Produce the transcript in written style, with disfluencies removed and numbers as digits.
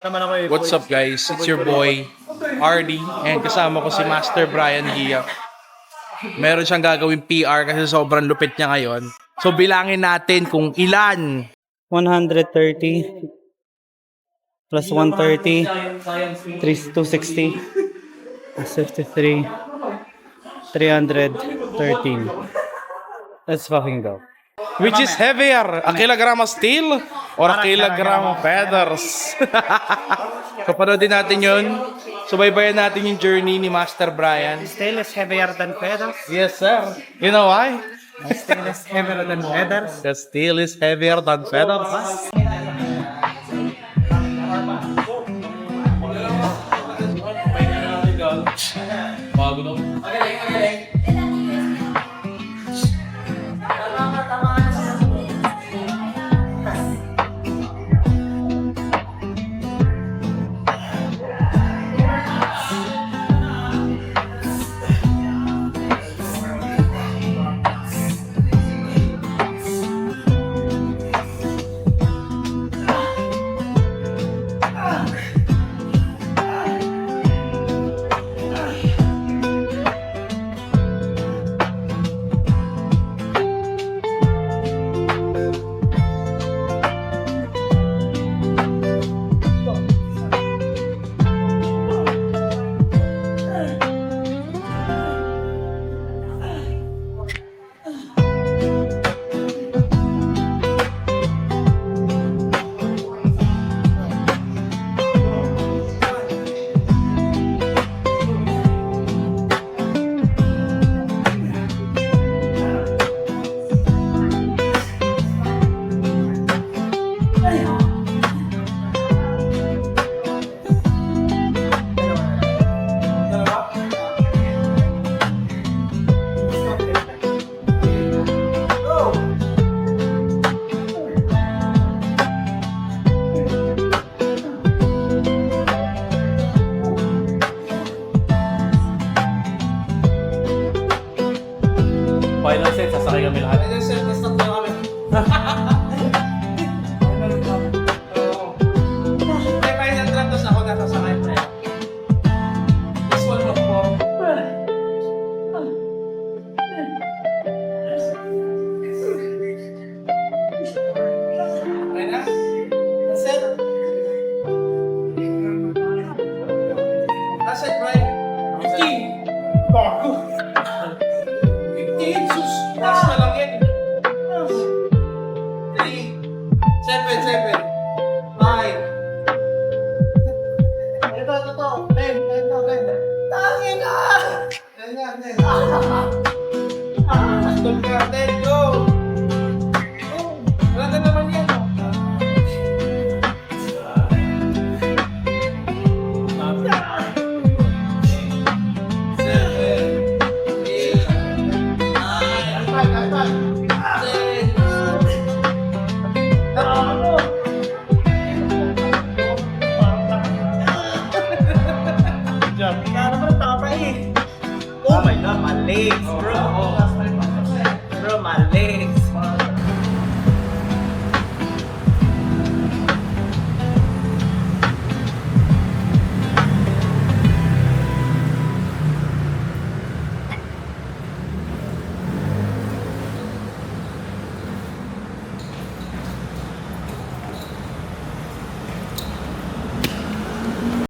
What's up guys? It's your boy RD and kasama ko si Master Brian Gia. Meron siyang gagawing PR kasi sobrang lupit niya ngayon. So bilangin natin kung ilan. 130 plus 130 260 53 313. Let's fucking go. Which is heavier? A kilogram of steel or a kilogram of feathers? So panoodin natin yun. Subaybayan natin yung journey ni Master Brian. Steel is heavier than feathers. Yes sir. You know why? Steel is heavier than feathers. The steel is heavier than feathers. Bago daw. Final set, sasakay kami lahat. Final set, basta tayo kami. May final drop, tapos ako nasasakay pa. This one mo po. Okay na? That's it? That's it, Brian. 15. Bago. 15, sus. Last na lang yan. 3, 7, 5. Ito. 10. Tangin na! 10 yan. Stop ka, 10, go!